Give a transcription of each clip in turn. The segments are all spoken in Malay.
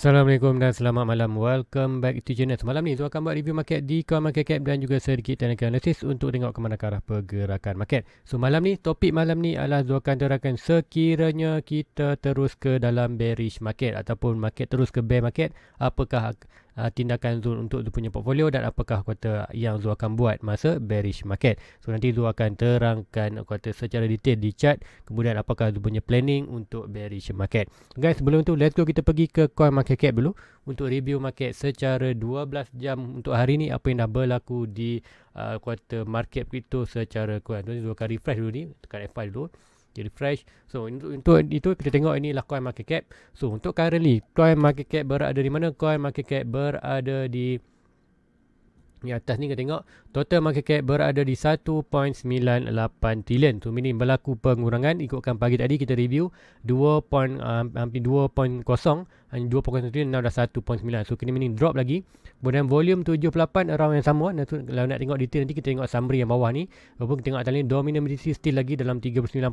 Assalamualaikum dan selamat malam. Welcome back to channel. Semalam ni tu akan buat review market di CoinMarketCap dan juga sedikit teknikal analisis untuk tengok ke mana arah pergerakan market. So malam ni, topik malam ni adalah Zul akan terangkan sekiranya kita terus ke dalam bearish market ataupun market terus ke bear market, apakah tindakan Zul untuk Zul punya portfolio dan apakah kata yang Zul akan buat masa bearish market. So nanti Zul akan terangkan kata secara detail di chart, kemudian apakah Zul punya planning untuk bearish market. Guys, sebelum tu let's go kita pergi ke CoinMarketCap dulu untuk review market secara 12 jam untuk hari ni, apa yang dah berlaku di kuartal market crypto secara kuat. Dulu akan refresh dulu ni, tekan F5 dulu. Dia refresh. So untuk itu kita tengok inilah CoinMarketCap. So untuk currently CoinMarketCap berada di mana? CoinMarketCap berada di atas ni kita tengok total market cap berada di 1.98 trilion. So ini berlaku pengurangan ikutkan pagi tadi kita review hampir 2.0, hanya 2.1 trilion, now dah 1.9. So kini ini drop lagi. Kemudian volume 78 around yang sama. Kalau nak tengok detail nanti kita tengok summary yang bawah ni. Walaupun kita tengok atas ni dominant BTC still lagi dalam 39.8,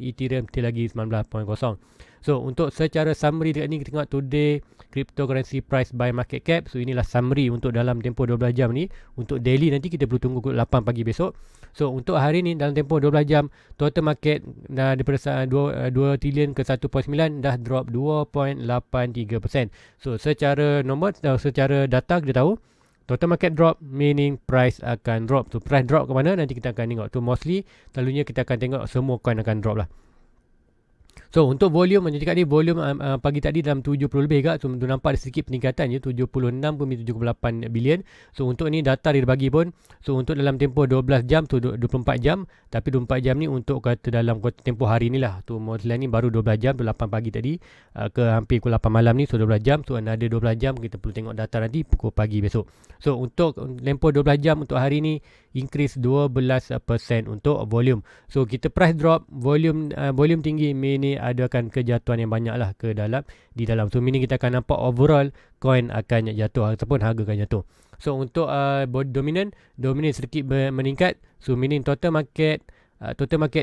Ethereum still lagi 19.0. So untuk secara summary dekat ni kita tengok today cryptocurrency price by market cap. So inilah summary untuk dalam tempoh 12 jam ni. Untuk daily nanti kita perlu tunggu 8 pagi besok. So untuk hari ni dalam tempoh 12 jam total market daripada 2 trilion ke 1.9 dah drop 2.83%. So secara nombor, secara data kita tahu total market drop meaning price akan drop. So price drop ke mana nanti kita akan tengok. Tu mostly selalunya kita akan tengok semua coin akan drop lah. So untuk volume, macam cakap ni volume pagi tadi dalam 70 lebih kat. So nampak ada sedikit peningkatan je, 76.78 bilion. So untuk ni data dia bagi pun, so untuk dalam tempoh 12 jam tu 24 jam. Tapi 24 jam ni untuk kata dalam tempoh hari ni lah. Tu model ni baru 12 jam, tu 8 pagi tadi ke hampir pukul 8 malam ni. So 12 jam, so ada 12 jam kita perlu tengok data nanti pukul pagi besok. So untuk tempoh 12 jam untuk hari ni increase 12% untuk volume. So kita price drop, volume tinggi, meaning adakan kejatuhan yang banyak lah ke dalam di dalam. So meaning kita akan nampak overall coin akan jatuh ataupun harga akan jatuh. So untuk dominant sedikit meningkat. So meaning total market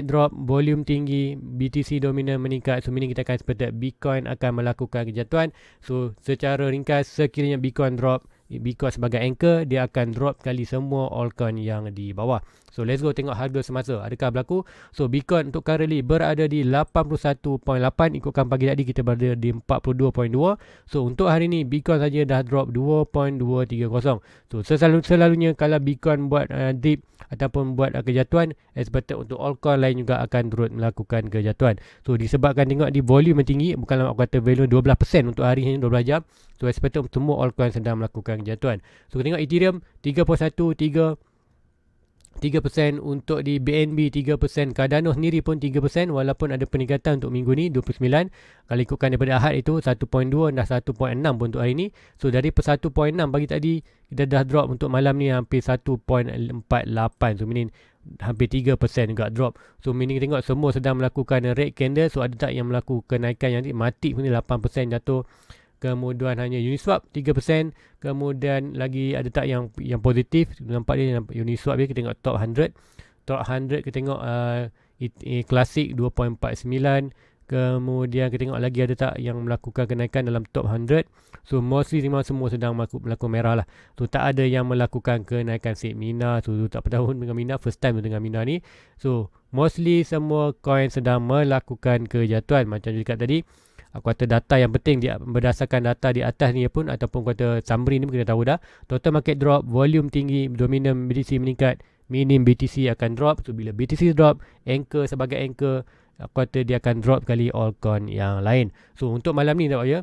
drop, volume tinggi, BTC dominant meningkat. So meaning kita akan expect Bitcoin akan melakukan kejatuhan. So secara ringkas, sekiranya Bitcoin drop, Bitcoin sebagai anchor, dia akan drop kali semua altcoin yang di bawah. So let's go tengok harga semasa adakah berlaku. So Bitcoin untuk currently berada di 81.8, ikutkan pagi tadi kita berada di 42.2. So untuk hari ni Bitcoin saja dah drop 2.230. So selalunya kalau Bitcoin buat dip ataupun buat kejatuhan, expected untuk altcoin lain juga akan turut melakukan kejatuhan. So disebabkan tengok di volume yang tinggi, bukanlah aku kata value 12% untuk hari ini 12 jam. So expected semua altcoin sedang melakukan kejatuhan. So kita tengok Ethereum 3% untuk di BNB 3%, Cardano sendiri pun 3% walaupun ada peningkatan untuk minggu ni 29. Kalau ikutkan daripada Ahad itu 1.2 dah 1.6 pun untuk hari ni. So dari 1.6 pagi tadi kita dah drop untuk malam ni hampir 1.48. So meaning hampir 3% juga drop. So meaning tengok semua sedang melakukan red candle. So ada tak yang melakukan kenaikan yang mati pun 8% jatuh. Kemudian hanya Uniswap 3%. Kemudian lagi ada tak yang positif. Nampak dia Uniswap dia, kita tengok top 100. Top 100 kita tengok Classic 2.49. Kemudian kita tengok lagi ada tak yang melakukan kenaikan dalam top 100. So mostly semua sedang melakukan merah lah. So tak ada yang melakukan kenaikan. Mina so tak bertahun dengan Mina, first time dengan Mina ni. So mostly semua coin sedang melakukan kejatuhan. Macam cakap tadi, aku kata data yang penting dia berdasarkan data di atas ni pun ataupun kata summary ni kita tahu dah. Total market drop, volume tinggi, dominant BTC meningkat, minim BTC akan drop. So bila BTC drop, anchor sebagai anchor, aku kata dia akan drop kali altcoin yang lain. So untuk malam ni tak ya.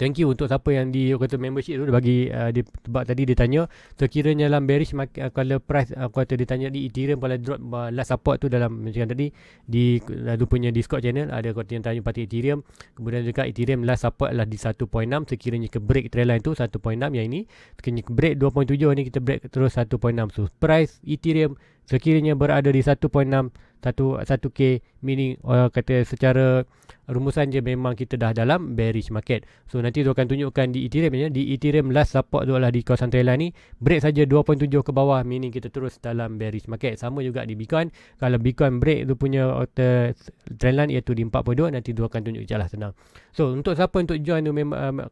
Thank you untuk siapa yang di kata membership tu bagi sebab tadi dia tanya sekiranya dalam bearish market kalau price aku kata dia tanya di Ethereum pada drop last support tu dalam macam tadi di punya Discord channel ada kata yang tanya pasti Ethereum. Kemudian juga Ethereum last support adalah di 1.6, sekiranya ke break trendline tu 1.6 yang ini, sekiranya ke break 2.7 ni kita break terus 1.6. So price Ethereum sekiranya berada di 1.611k, meaning kata secara rumusan je memang kita dah dalam bearish market. So nanti tu akan tunjukkan di Ethereum ya. Di Ethereum last support tu adalah di kawasan trendline ni, break saja 2.7 ke bawah, meaning kita terus dalam bearish market. Sama juga di Bitcoin, kalau Bitcoin break tu punya trendline iaitu di 4.2, nanti tu akan tunjuk je lah, senang. So untuk siapa untuk join tu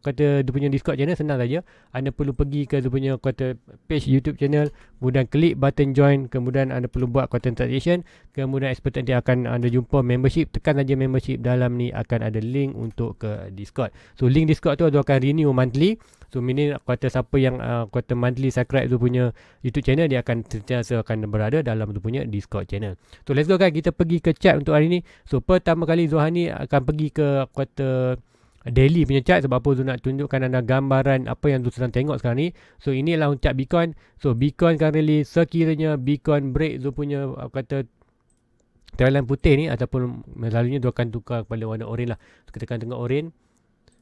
kata dia punya Discord channel, senang saja. Anda perlu pergi ke dia punya kata page YouTube channel, kemudian klik button join, kemudian anda perlu buat content transaction, kemudian expert nanti akan anda jumpa membership, tekan saja membership, dalam ni akan ada link untuk ke Discord. So link Discord tu akan renew monthly. So meaning kata siapa yang kata monthly subscribe tu punya YouTube channel, dia akan sentiasa akan berada dalam tu punya Discord channel. So let's go kan, kita pergi ke chart untuk hari ni. So pertama kali Zohan ni akan pergi ke kata daily punya chart. Sebab apa tu nak tunjukkan anda gambaran apa yang tu sedang tengok sekarang ni. So inilah chart Bitcoin. So Bitcoin currently, sekiranya Bitcoin break tu punya kata trendline putih ni, ataupun selalunya dia akan tukar kepada warna oren lah. So, kita akan tengok oren.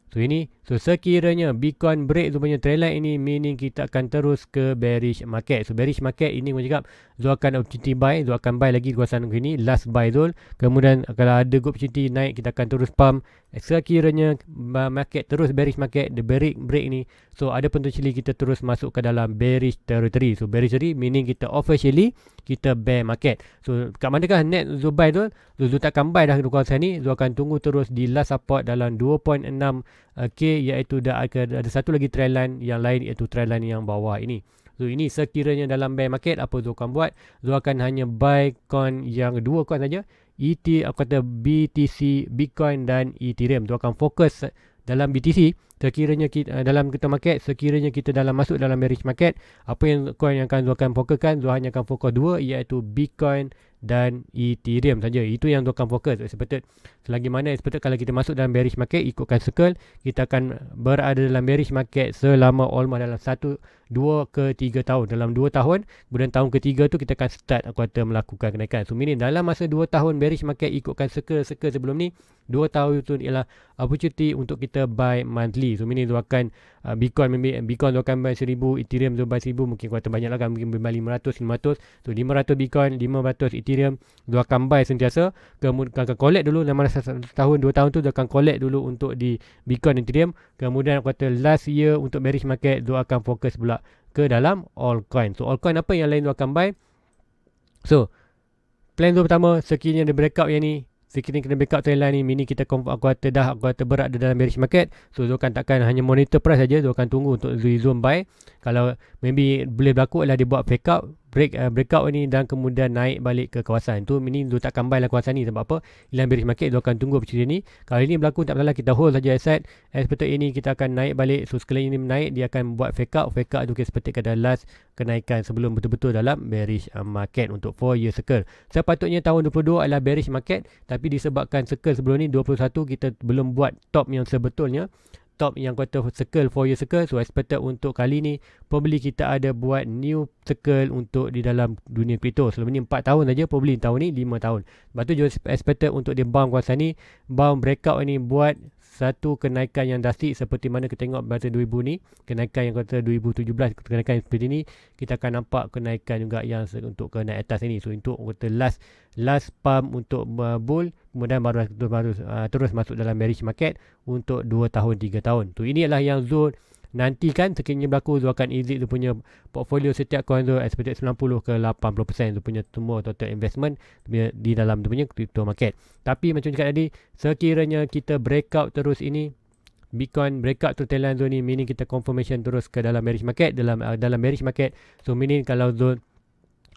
So ini, so sekiranya Bitcoin break tu punya trendline ini, meaning kita akan terus ke bearish market. So bearish market ini aku cakap, Zul akan opportunity buy, Zul akan buy lagi di kawasan ini, last buy Zul. Kemudian kalau ada good opportunity naik, kita akan terus pump. Sekiranya market terus bearish market, the break ni, so ada potentially kita terus masuk ke dalam bearish territory. So bearish territory meaning kita officially kita bear market. So kat manakah net Zul buy tu? Zul takkan buy dah di kawasan ni. Zul akan tunggu terus di last support dalam 2.6k, iaitu ada satu lagi trendline yang lain, iaitu trendline yang bawah ini. So ini sekiranya dalam bear market, apa Zul akan buat? Zul akan hanya buy coin yang dua coin saja, kata BTC, Bitcoin dan Ethereum. Zul akan fokus dalam BTC. Sekiranya kita dalam kita market, sekiranya kita dalam masuk dalam bearish market, apa yang coin yang akan Zul akan fokuskan, Zul hanya akan fokus dua, iaitu Bitcoin dan Ethereum saja. Itu yang Zul akan fokus. Expected selagi mana expected kalau kita masuk dalam bearish market, ikutkan circle, kita akan berada dalam bearish market selama almost dalam 2 ke 3 tahun. Dalam 2 tahun, kemudian tahun ketiga tu kita akan start kata melakukan kenaikan. So meaning dalam masa 2 tahun bearish market, ikutkan circle sebelum ni, 2 tahun itu ialah opportunity untuk kita buy monthly. So meaning tu akan Bitcoin tu akan buy 1000, Ethereum tu buy 1000, mungkin kata banyak lah kan, mungkin buy 500. So 500 Bitcoin, 500 Ethereum, tu akan buy sentiasa. Kemudian akan collect dulu dalam masa 1 tahun 2 tahun tu, dia akan collect dulu untuk di Bitcoin dan Ethereum. Kemudian kata last year untuk bearish market, tu akan fokus pula ke dalam altcoin. So altcoin apa yang lain tu akan buy. So plan tu pertama, sekiranya ada breakout yang ni, sekiranya kena backup trendline ni, meaning kita berada dalam bearish market. So Zul akan takkan hanya monitor price saja, Zul akan tunggu untuk zoom buy. Kalau maybe boleh berlaku adalah dia buat breakout ni dan kemudian naik balik ke kawasan tu, meaning Zul takkan buy lah kawasan ni. Sebab apa? Dalam bearish market Zul akan tunggu opportunity ni. Kalau ini berlaku tak masalah, kita hold saja asset. Seperti ini kita akan naik balik. So sekali ini naik, dia akan buat fake out tu kita seperti kata last kenaikan sebelum betul-betul dalam bearish market untuk 4 year circle. Sepatutnya tahun 22 adalah bearish market, tapi disebabkan circle sebelum ni 21 kita belum buat top yang sebetulnya, top yang kata circle 4 year circle. So expected untuk kali ni probably kita ada buat new circle untuk di dalam dunia kripto. Selama ni 4 tahun saja, probably tahun ni 5 tahun. Lepas tu juga expected untuk dia bounce kawasan ni, bounce breakout ni, buat satu kenaikan yang drastik seperti mana kita tengok masa 2000 ni, kenaikan yang kata 2017, kenaikan seperti ni, kita akan nampak kenaikan juga yang untuk ke naik atas ini. So untuk kata last pump untuk bull, kemudian baru terus masuk dalam bearish market untuk 2 tahun 3 tahun. Tu ini adalah yang Zul nantikan. Sekiranya berlaku, Zul akan exit dia punya portfolio setiap coin tu expected 90 ke 80% dia punya semua total investment di dalam dia punya crypto market. Tapi macam cakap tadi, sekiranya kita breakout terus ini, Bitcoin breakout tu trendline zone ni, meaning kita confirmation terus ke dalam bearish market, dalam bearish market. So meaning kalau Zul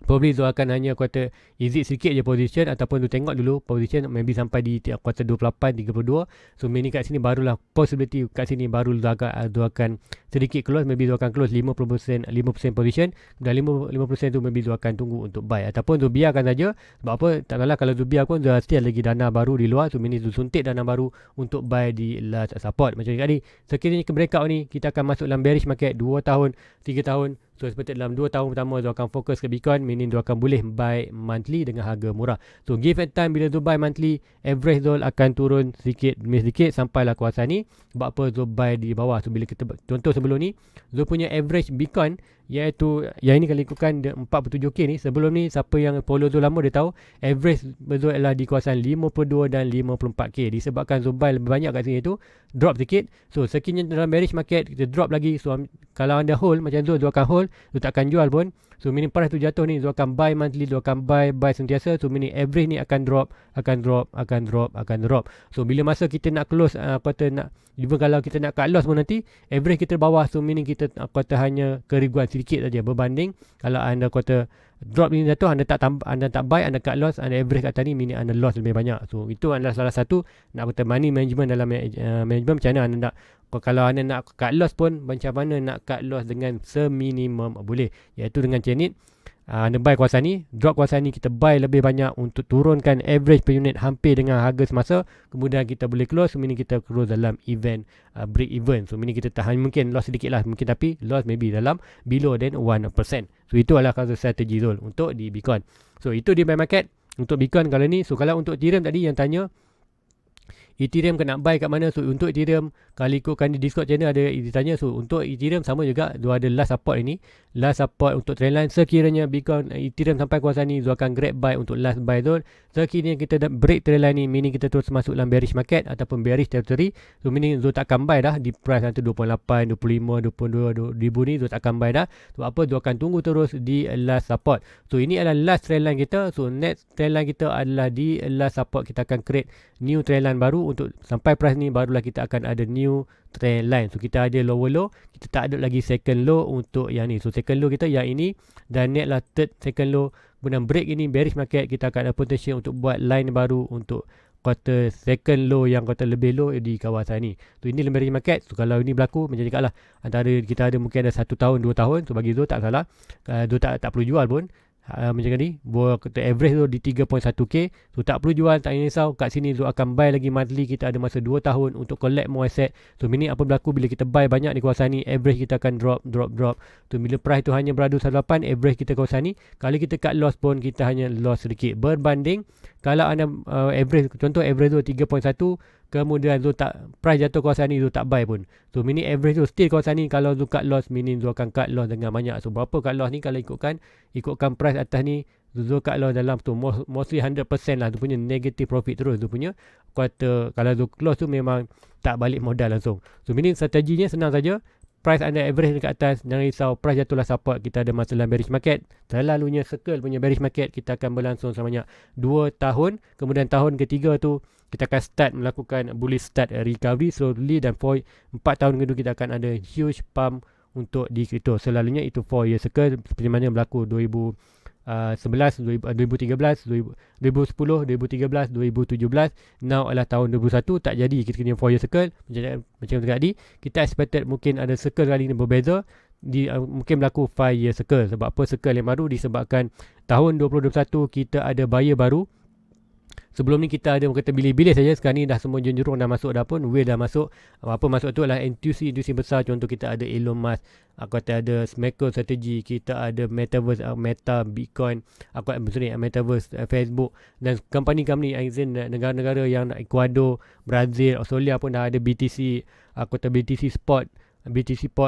probably Zul akan hanya kata exit sikit je position, ataupun tu tengok dulu position maybe sampai di kuartal 28, 32. So meaning kat sini barulah possibility, kat sini baru Zul akan sedikit close, maybe Zul akan close 5% position, dan 5% tu maybe Zul akan tunggu untuk buy, ataupun Zul biarkan saja. Sebab apa? Tak salah kalau Zul biar pun Zul still lagi dana baru di luar. So meaning Zul suntik dana baru untuk buy di last support. Macam tadi, sekiranya ke breakout ni, kita akan masuk dalam bearish market 2 tahun, 3 tahun. So seperti dalam 2 tahun pertama Zul akan fokus ke Bitcoin, meaning Zul akan boleh buy monthly dengan harga murah. So give it time, bila Zul buy monthly, average Zul akan turun sedikit demi sedikit sampailah kawasan ni. Sebab apa? Zul buy di bawah. So bila kita contoh sebelum ni, Zul punya average Bitcoin iaitu yang ini kalau ikutkan 47k ni, sebelum ni siapa yang follow Zul lama dia tahu average Zul adalah di kawasan 52 dan 54k. Disebabkan Zul buy lebih banyak kat sini tu, drop sikit. So sekiranya dalam bearish market kita drop lagi, so kalau anda hold macam Zul akan hold, Zul takkan jual pun. So meaning price tu jatuh ni, Zul akan buy monthly, Zul akan buy sentiasa. So meaning average ni akan drop. So bila masa kita nak close, kata nak, even kalau kita nak cut loss pun nanti average kita bawah. So meaning kita kata hanya kerugian sedikit saja berbanding kalau anda kata drop ni jatuh, anda tak buy, anda cut loss, anda average kat tadi, meaning anda loss lebih banyak. So itu adalah salah satu nak kata money management dalam management. Macam mana anda nak, kalau anda nak cut loss pun macam mana nak cut loss dengan seminimum boleh, iaitu dengan Chainit. Anda buy kawasan ni, drop kawasan ni, kita buy lebih banyak untuk turunkan average per unit hampir dengan harga semasa. Kemudian kita boleh close, meaning kita close dalam event break even. So meaning kita tahan, mungkin loss sedikit lah mungkin, tapi loss maybe dalam below than 1%. So itu adalah strategi Zul untuk di Bitcoin. So itu di buy market untuk Bitcoin kalau ni. So kalau untuk Ethereum tadi yang tanya Ethereum kena buy kat mana? So untuk Ethereum, kalau ikutkan di Discord channel ada ditanya. So untuk Ethereum sama juga, Zul ada last support ini, last support untuk trendline. Sekiranya Bitcoin Ethereum sampai kawasan ni, Zul akan grab buy untuk last buy Zul. Sekiranya kita dah break trendline ni, meaning kita terus masuk dalam bearish market ataupun bearish territory, so meaning Zul takkan buy dah di price nanti 28, 25, 22 ribu ni, Zul takkan buy dah. So apa, Zul akan tunggu terus di last support. So ini adalah last trendline kita. So next trendline kita adalah di last support. Kita akan create new trendline baru untuk sampai price ni, barulah kita akan ada new trend line. So kita ada lower low, kita tak ada lagi second low untuk yang ni. So second low kita yang ini, dan next lah third second low. Kemudian break ini bearish market, kita akan ada potential untuk buat line baru untuk quarter second low yang quarter lebih low di kawasan ni. So ini bearish market. So kalau ini berlaku macam cakap lah, antara kita ada mungkin ada 1 tahun 2 tahun. So bagi Zul tak salah, Zul tak perlu jual pun. Macam ni, kita average tu di 3.1k. So tak perlu jual, tak risau. Kat sini Zul akan buy lagi monthly. Kita ada masa 2 tahun untuk collect more asset. So meaning apa berlaku bila kita buy banyak di kawasan ni, average kita akan drop. So bila price tu hanya berada 18, average kita kawasan ni, kalau kita cut loss pun kita hanya loss sedikit. Berbanding kalau anda average, contoh average tu 3.1, kemudian Zul tak, price jatuh kawasan ni, Zul tak buy pun. So meaning average tu still kawasan ni, kalau Zul cut loss, meaning Zul akan cut loss dengan banyak. So berapa cut loss ni, kalau ikutkan price atas ni, Zul cut loss dalam tu mostly 100% lah. Zul punya negative profit terus. Zul punya quarter, kalau Zul close tu memang tak balik modal langsung. So meaning strateginya senang saja. Price anda average dekat atas, jangan risau, price jatuhlah support. Kita ada masa dalam bearish market. Selalunya circle punya bearish market kita akan berlangsung sebanyak 2 tahun. Kemudian tahun ketiga tu kita akan start melakukan bullish start recovery slowly, dan 4 tahun kedua kita akan ada huge pump untuk di crypto. Selalunya itu 4 year circle, seperti mana berlaku 2011, 2013, 2010, 2013, 2017. Now adalah tahun 2021, tak jadi kita kena 4 year circle. Macam tadi, kita expected mungkin ada circle kali ini berbeza. Mungkin berlaku 5 year circle. Sebab apa circle yang baru? Disebabkan tahun 2021 kita ada buyer baru. Sebelum ni kita ada kata bilis-bilis saja. Sekarang ni dah semua jurung dah masuk dah pun. Whale dah masuk. Apa masuk tu adalah intuisi besar. Contoh kita ada Elon Musk. Kata ada Smacker Strategy. Kita ada Metaverse, Meta, Bitcoin. Metaverse, Facebook. Dan company-company negara-negara yang Ecuador, Brazil, Australia pun dah ada BTC. Kata BTC Spot.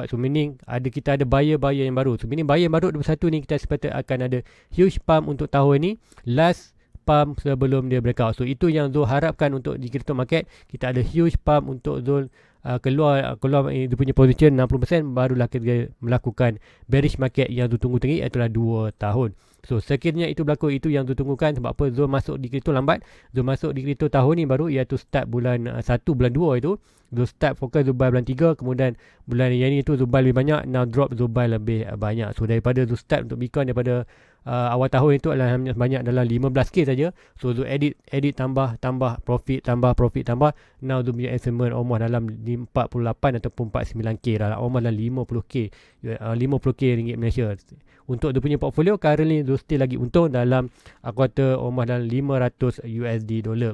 So meaning kita ada buyer-buyer yang baru. So meaning buyer baru 21 ni kita expect akan ada huge pump untuk tahun ni. Last pump sebelum dia breakout. So itu yang Zul harapkan untuk di crypto market. Kita ada huge pump untuk Zul keluar dia punya position 60%, barulah kita melakukan bearish market yang Zul tunggu tinggi, iaitu 2 tahun. So sekiranya itu berlaku, itu yang Zul tunggukan. Sebab apa? Zul masuk di crypto lambat. Zul masuk di crypto tahun ni baru, iaitu start bulan 1, bulan 2 itu. Zul start fokus Zul buy bulan 3, kemudian bulan yang ni tu Zul buy lebih banyak, now drop Zul buy lebih banyak. So daripada Zul start untuk Bitcoin daripada awal tahun itu adalah hanya banyak dalam 15k saja. So Zul edit tambah profit tambah. Now Zul punya estimate almost dalam 48 ataupun 49k dah, almost dalam 50k ringgit Malaysia. Untuk dia punya portfolio currently Zul still lagi untung dalam kuartal almost dalam $500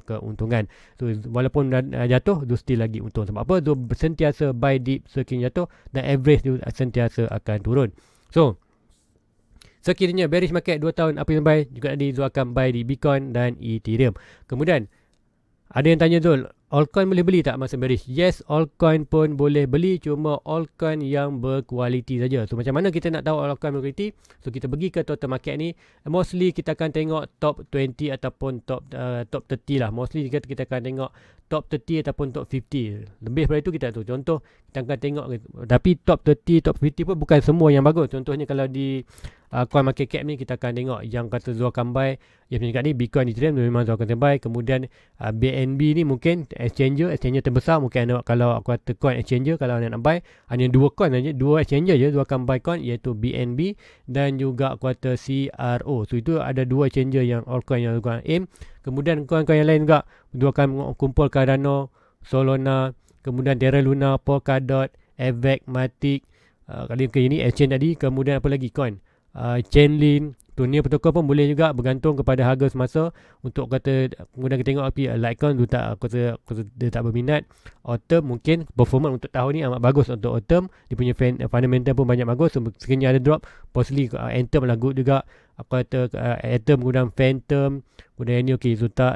keuntungan. So walaupun jatuh, Zul still lagi untung. Sebab apa? Zul sentiasa buy deep sekiranya jatuh, dan average Zul sentiasa akan turun. So sekiranya bearish market 2 tahun apa yang buy, juga tadi Zul akan buy di Bitcoin dan Ethereum. Kemudian ada yang tanya Zul, altcoin boleh beli tak masa bearish? Yes, altcoin pun boleh beli, cuma altcoin yang berkualiti saja. So macam mana kita nak tahu altcoin berkualiti? So kita pergi ke total market ni, mostly kita akan tengok top 20 ataupun top 30 lah. Mostly kita akan tengok top 30 ataupun top 50. Lebih daripada itu kita tahu. Contoh, kita akan tengok, tapi top 30, top 50 pun bukan semua yang bagus. Contohnya kalau di coin market cap ni, kita akan tengok yang kata zuakan buy, yang punya kat ni Bitcoin, Ethereum memang zuakan buy. Kemudian BNB ni mungkin exchanger terbesar. Mungkin anda, kalau aku kata coin exchanger, kalau anda nak buy, hanya dua coin saja, dua exchanger je zuakan buy coin, iaitu BNB dan juga aku kata CRO. So itu ada dua exchanger yang altcoin yang zuakan aim. Kemudian coin-coin yang lain juga zuakan kumpulkan dana, Solana, kemudian Terra Luna, Polkadot, Avax, Matic, kali ke ini exchange tadi. Kemudian apa lagi coin, Chainlink. Dunia protokol pun boleh juga, bergantung kepada harga semasa. Untuk kata, kemudian kita tengok api Litecoin tu tak, aku rasa dia tak berminat. Autumn mungkin performance untuk tahun ni amat bagus untuk Autumn. Dia punya fundamental pun banyak bagus. So, sekiranya ada drop, possibly Anthem lah good juga. Aku kata Anthem, kemudian Phantom, kemudian ini okey, Zuta,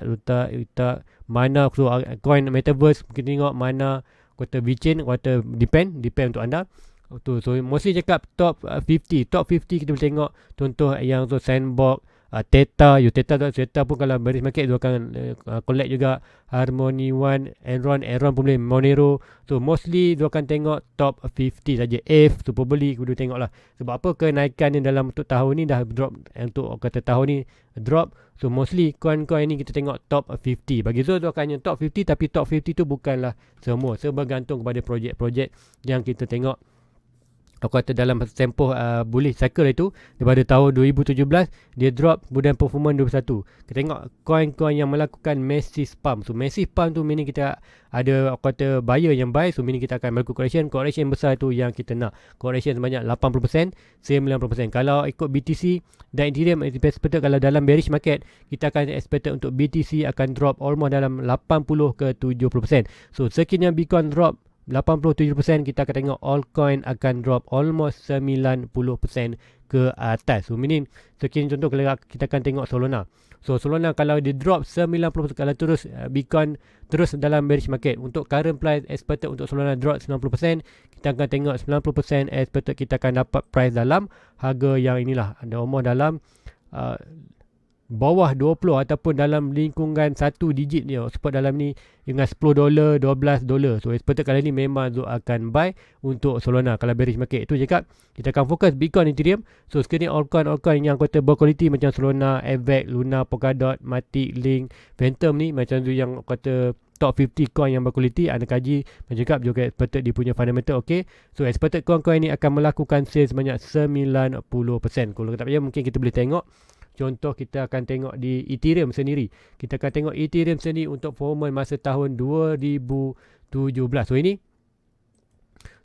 Mana. So coin Metaverse kita tengok Mana, aku kata VeChain, aku kata depend untuk anda. So mostly cakap top 50 kita boleh tengok contoh yang tu Sandbox, Theta pun kalau bearish market dia akan collect juga. Harmony One, Enron pun boleh, Monero. So mostly dia akan tengok top 50 saja. If super beli kudu tengok lah. Sebab apa, kenaikan ni dalam untuk tahun ni dah drop, untuk kata tahun ni drop. So mostly coin-coin ni kita tengok top 50. Bagi Zul tu akan hanya top 50, tapi top 50 tu bukanlah semua. Bergantung kepada projek-projek yang kita tengok. Aku kata dalam tempoh bullish cycle itu, daripada tahun 2017 dia drop, kemudian performance 2021. Kita tengok coin-coin yang melakukan massive pump. So massive pump tu meaning kita ada, aku kata buyer yang buy. So meaning kita akan melakukan correction besar tu yang kita nak. Correction sebanyak 80%, 90%. Kalau ikut BTC dan Ethereum, expected kalau dalam bearish market, kita akan expected untuk BTC akan drop almost dalam 80 ke 70%. So sekiranya Bitcoin drop 87%, kita akan tengok altcoin akan drop almost 90% ke atas. So meaning, sekiranya contoh kalau kita akan tengok Solana. So Solana kalau dia drop 90%, kalau terus Bitcoin terus dalam bearish market, untuk current price expected untuk Solana drop 90%, kita akan tengok 90% expected kita akan dapat price dalam harga yang inilah, ada umur dalam bawah 20 ataupun dalam lingkungan 1 digit ni. Support dalam ni dengan $10, $12. So expected kali ni memang Zul akan buy untuk Solana kalau bearish market. Itu cakap kita akan fokus Bitcoin, Ethereum. So sekarang ni altcoin yang kata berkualiti macam Solana, Avax, Luna, Polkadot, Matic, Link, Phantom ni macam tu yang kata top 50 coin yang berkualiti. Anda kaji macam cakap juga expected dia punya fundamental okey. So expected coin-coin ni akan melakukan sales sebanyak 90%. Kalau tak payah mungkin kita boleh tengok. Contoh kita akan tengok di Ethereum sendiri. Kita akan tengok Ethereum sendiri untuk performance masa tahun 2017.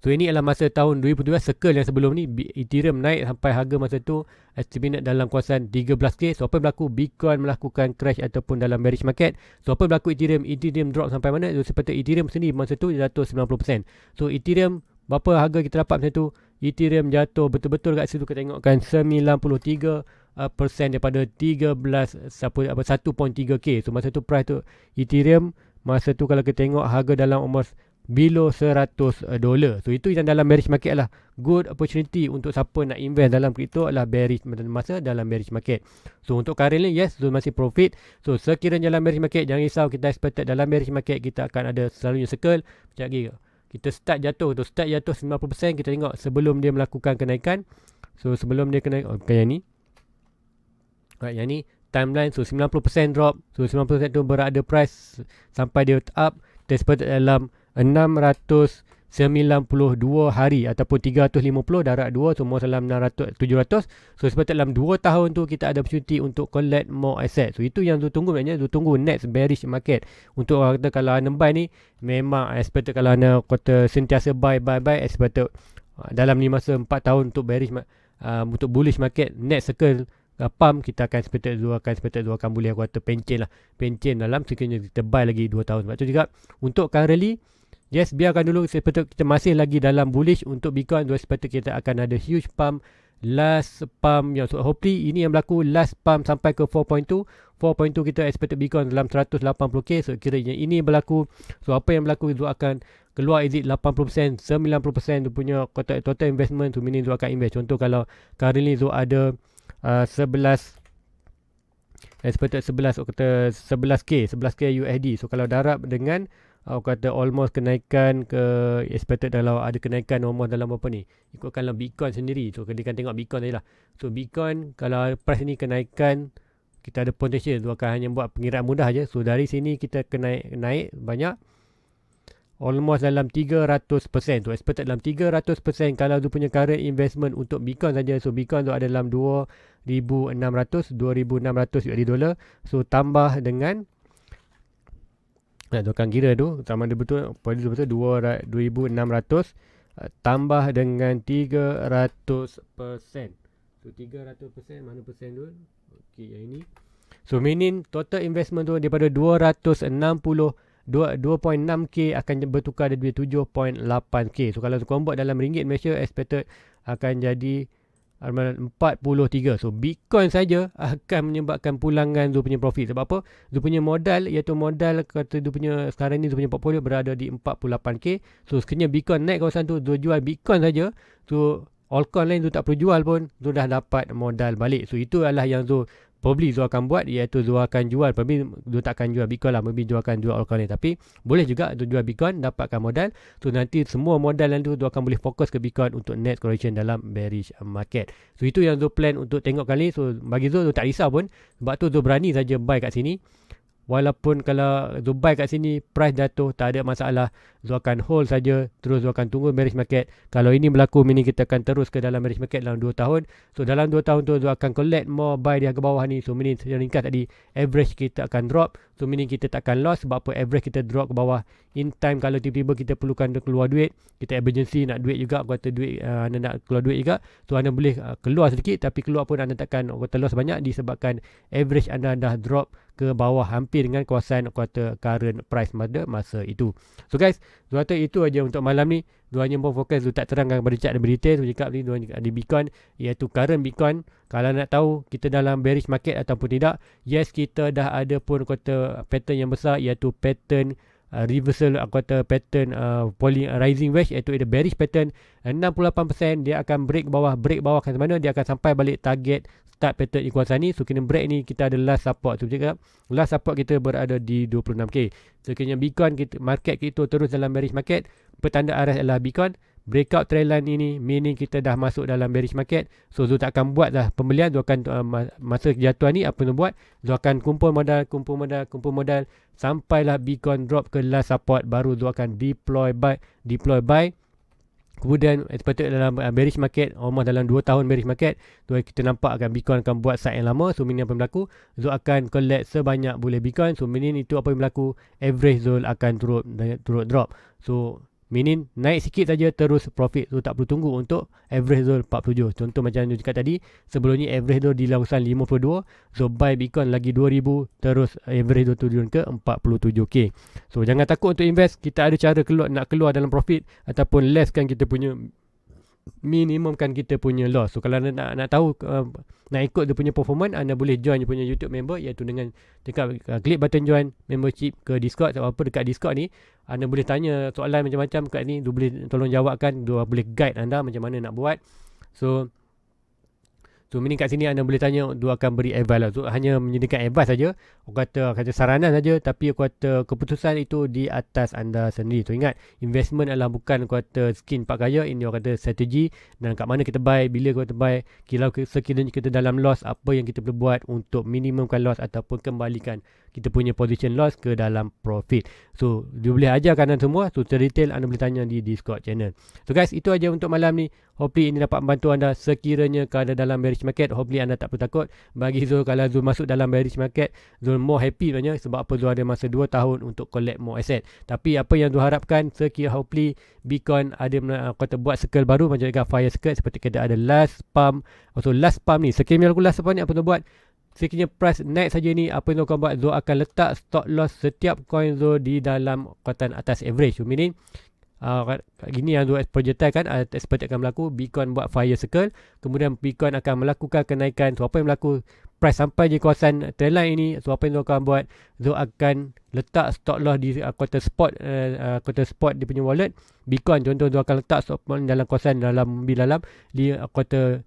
So ini adalah masa tahun 2017, circle yang sebelum ni Ethereum naik sampai harga masa tu estimate dalam kawasan 13k. So apa berlaku? Bitcoin melakukan crash ataupun dalam bearish market. So apa berlaku Ethereum? Ethereum drop sampai mana? So seperti Ethereum sendiri masa tu jatuh 90%. So Ethereum berapa harga kita dapat masa tu? Ethereum jatuh betul-betul kat situ, kita tengokkan 93% daripada 1.3k. So masa tu price tu Ethereum masa tu kalau kita tengok harga dalam almost below $100. So itu yang dalam bearish market lah. Good opportunity untuk siapa nak invest dalam crypto adalah bearish masa dalam bearish market. So untuk currently yes, so masih profit. So sekiranya dalam bearish market, jangan risau, kita expected dalam bearish market kita akan ada selalunya circle. Sekejap lagi kita start jatuh 90%. Kita tengok sebelum dia melakukan kenaikan. So sebelum dia kena yang ni, yang ni timeline. So 90% drop. So 90% tu berada price sampai dia up. Kita expected dalam 692 hari ataupun 350 darab 2, semua dalam 700. So expected dalam 2 tahun tu kita ada opportunity untuk collect more asset. So itu yang tu tunggu, maknanya tu tunggu next bearish market. Untuk orang kata kalau anda buy ni, memang expected kalau anda kata sentiasa buy expected dalam ni masa 4 tahun untuk bearish untuk bullish market, next circle pump kita akan expected akan boleh aku kata pencen dalam sekiranya kita buy lagi 2 tahun. Sebab tu juga untuk currently yes, biarkan dulu, sepatutnya kita masih lagi dalam bullish untuk Bitcoin. Sepatutnya kita akan ada huge pump last pump ya. So hopefully ini yang berlaku last pump sampai ke 4.2. 4.2 kita expected Bitcoin dalam 180k. So kiranya ini berlaku. So apa yang berlaku itu akan keluar exit 80%, 90% tu punya total investment tu meaning tu akan invest. Contoh kalau currently tu ada 11 expected 11 kata 11k USD. So kalau darab dengan kata almost kenaikan ke expected kalau ada kenaikan almost dalam apa ni, ikutkan dalam Bitcoin sendiri. So kita akan tengok Bitcoin tadi lah. So Bitcoin kalau price ni kenaikan, kita ada potential tu akan hanya buat pengiraan mudah aja. So dari sini kita kena naik banyak, almost dalam 300%. So expected dalam 300% kalau tu punya current investment untuk Bitcoin saja. So Bitcoin tu ada dalam 2,600 USD dollar. So tambah dengan tu akan kira tu sama ada betul 2,600 tambah dengan 300%. So 300% mana persen tu? Okey, yang ini. So meaning total investment tu daripada 2,6k akan bertukar jadi 7.8k. So kalau tu convert dalam ringgit Malaysia, expected akan jadi 43. So Bitcoin saja akan menyebabkan pulangan tu punya profit. Sebab apa? Tu punya modal, iaitu modal kata tu punya sekarang ni tu punya portfolio berada di 48k. So sekiranya Bitcoin naik kawasan tu, tu jual Bitcoin saja, so altcoin lain tu tak perlu jual pun, tu dah dapat modal balik. So itu adalah yang tu probably Zul akan buat, iaitu Zul akan jual, probably Zul tak akan jual Bitcoin lah, maybe Zul akan jual altcoin ni. Tapi boleh juga Zul jual Bitcoin, dapatkan modal. So nanti semua modal yang tu Zul akan boleh fokus ke Bitcoin untuk net correction dalam bearish market. So itu yang Zul plan untuk tengok kali. So bagi Zul tak risau pun, sebab tu Zul berani saja buy kat sini. Walaupun kalau Zul buy kat sini price jatuh, tak ada masalah. Zul akan hold saja, terus Zul akan tunggu bearish market. Kalau ini berlaku, meaning kita akan terus ke dalam bearish market dalam 2 tahun. So dalam 2 tahun tu Zul akan collect more buy di harga bawah ni. So meaning ringkas tadi, average kita akan drop. So meaning kita tak akan loss, sebab apa average kita drop ke bawah. In time kalau tiba-tiba kita perlukan keluar duit, kita emergency nak duit juga, kata duit anda nak keluar duit juga, so anda boleh keluar sedikit, tapi keluar pun anda takkan kata loss banyak, disebabkan average anda dah drop ke bawah hampir dengan kawasan kata current price pada masa itu. So guys, Zul kata itu aja untuk malam ni. Zul hanya mau fokus, Zul tak terangkan kepada chat dan detail. Zul cakap ni Zul ada Bitcoin, iaitu current Bitcoin. Kalau nak tahu kita dalam bearish market ataupun tidak, yes kita dah ada pun kata pattern yang besar, iaitu pattern reversal, kata pattern rising wedge, iaitu ada bearish pattern 68%. Dia akan break bawah ke mana, dia akan sampai balik target start pattern di kawasan ni. So kena break ni, kita ada last support. So cakap last support kita berada di 26k. So kena Bitcoin kita, market kita terus dalam bearish market, petanda arah adalah Bitcoin breakout trend line ini, meaning kita dah masuk dalam bearish market. So Zul tak akan buat dah pembelian. Zul akan masa kejatuhan ni apa Zul buat, Zul akan kumpul modal sampailah Bitcoin drop ke last support, baru Zul akan deploy buy. Kemudian seperti dalam bearish market, almost dalam 2 tahun bearish market tu, kita nampak akan Bitcoin akan buat side yang lama. So meaning apa yang berlaku, Zul akan collect sebanyak boleh Bitcoin. So meaning itu apa yang berlaku, average Zul akan turut drop. So meaning naik sikit saja terus profit. So tak perlu tunggu untuk average Zul 47. Contoh macam yang cakap tadi, sebelum ni average Zul di lawasan 52, so buy Bitcoin lagi 2000, terus average Zul turun ke 47k. So jangan takut untuk invest. Kita ada cara nak keluar dalam profit, ataupun less kan kita punya minimum kan kita punya loss. So kalau anda nak tahu nak ikut dia punya performance, anda boleh join dia punya YouTube member, iaitu dengan klik button join membership ke Discord. Sebab apa, dekat Discord ni anda boleh tanya soalan macam-macam kat ni, dia boleh tolong jawabkan, dia boleh guide anda macam mana nak buat. So meaning kat sini anda boleh tanya, dia akan beri advice lah. So hanya menyediakan advice saja, kata saranan saja, tapi kata keputusan itu di atas anda sendiri. So ingat, investment adalah bukan kata skin pak kaya, ini kata strategi, dan kat mana kita buy, bila kita buy, sekiranya kita dalam loss, apa yang kita perlu buat untuk minimumkan loss ataupun kembalikan kita punya position loss ke dalam profit. So dia boleh ajarkan anda semua. So detail anda boleh tanya di Discord channel. So guys, itu aja untuk malam ni. Hopefully ini dapat membantu anda. Sekiranya kalau dalam bearish market, hopefully anda tak perlu takut. Bagi Zul, kalau Zul masuk dalam bearish market, Zul more happy sebenarnya. Sebab apa, Zul ada masa 2 tahun untuk collect more asset. Tapi apa yang Zul harapkan, hopefully Bitcoin ada kata buat circle baru, macam dekat fire circle, seperti kita ada last pump. So last pump ni, sekiranya aku last pump ni, apa Zul buat, sekiranya price naik saja ni, apa yang Zul akan buat, Zul akan letak stop loss setiap coin Zul di dalam kata atas average. So meaning Gini yang projectile kan, expected akan berlaku. Bitcoin buat fire circle, kemudian Bitcoin akan melakukan kenaikan. So apa yang berlaku, price sampai je kawasan trendline ini, so apa yang Zul akan buat, Zul akan letak stop loss di quarter spot dia punya wallet. Bitcoin contoh, Zul akan letak stop loss dalam kawasan dalam di quarter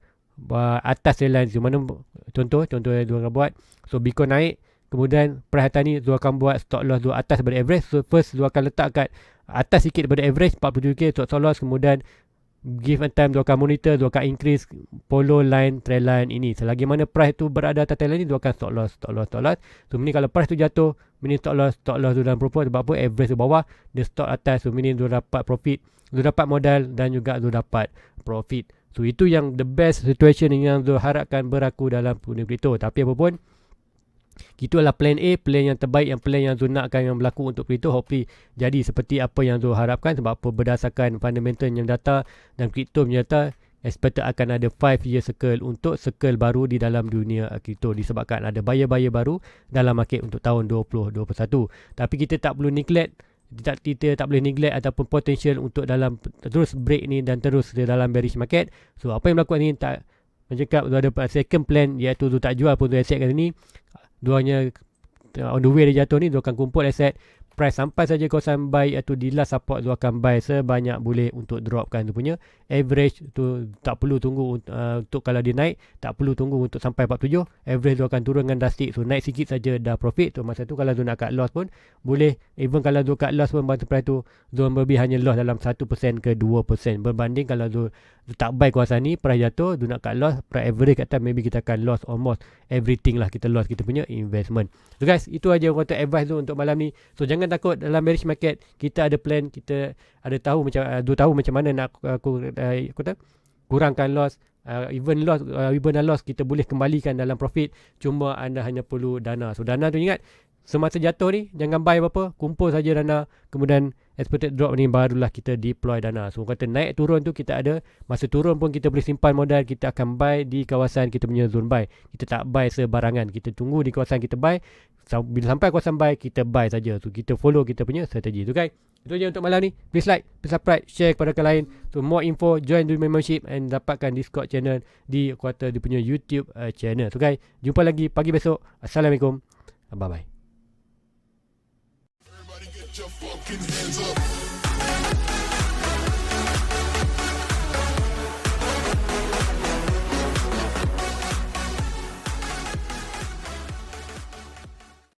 atas trendline. So mana contoh yang Zul akan buat. So Bitcoin naik, kemudian price atas ni Zul akan buat stop loss Zul atas daripada average. So first Zul akan letak kat atas sikit daripada average 47k stop loss, kemudian give a time Zul akan monitor, Zul akan increase follow line trend line ini. Selagi mana price tu berada atas trend line ni, Zul akan stop loss. So meaning kalau price tu jatuh, meaning stop loss tu dalam profit. Sebab apa? Average tu bawah, dia stop atas. So meaning Zul dapat profit, Zul dapat modal dan juga Zul dapat profit. So itu yang the best situation yang Zul harapkan berlaku dalam dunia kripto. Tapi apa pun, itu adalah plan A, plan yang terbaik, yang plan yang Zul nakkan yang berlaku untuk kripto. Hopefully jadi seperti apa yang Zul harapkan. Sebab apa? Berdasarkan fundamental yang data dan kripto punya data, expected akan ada 5 year circle untuk circle baru di dalam dunia kripto, disebabkan ada buyer-buyer baru dalam market untuk tahun 2021. Tapi kita tak perlu neglect, kita tak boleh neglect ataupun potential untuk dalam terus break ni dan terus dalam bearish market. So apa yang berlaku ni, tak cakap Zul ada second plan, iaitu Zul tak jual pun Zul aset kat sini. Duanya on the way dia jatuh ni, Zul akan kumpul aset. Price sampai saja kawasan buy, iaitu di last support, Zul akan buy sebanyak boleh untuk dropkan tu punya average tu. Tak perlu tunggu untuk kalau dia naik, tak perlu tunggu untuk sampai 47. Average Zul akan turun dengan drastic. So naik sikit saja dah profit. So masa tu kalau Zul nak cut loss pun boleh. Even kalau Zul cut loss pun masa price tu, Zul lebih hanya loss dalam 1% ke 2%. Berbanding kalau Zul tak buy kawasan ni, price jatuh, Zul nak cut loss, price average kata maybe kita akan loss almost everything lah. Kita loss kita punya investment. So guys, itu aja orang kata advice Zul untuk malam ni. So jangan takut dalam bearish market, kita ada plan, kita ada tahu macam mana nak kurangkan loss. Even loss kita boleh kembalikan dalam profit. Cuma anda hanya perlu dana. So dana tu ingat, semasa jatuh ni jangan buy apa-apa, kumpul saja dana, kemudian expected drop ni barulah kita deploy dana. So kata naik turun tu kita ada, masa turun pun kita boleh simpan modal, kita akan buy di kawasan kita punya zone buy. Kita tak buy sebarangan, kita tunggu di kawasan kita buy. Bila sampai kawasan buy, kita buy saja. So kita follow kita punya strategi tu guys. Itu je untuk malam ni. Please like, please subscribe, share kepada kawan lain. So more info, join the membership and dapatkan Discord channel di kuartal dia punya YouTube channel. So guys, jumpa lagi pagi besok. Assalamualaikum. Bye bye. Your fucking hands up.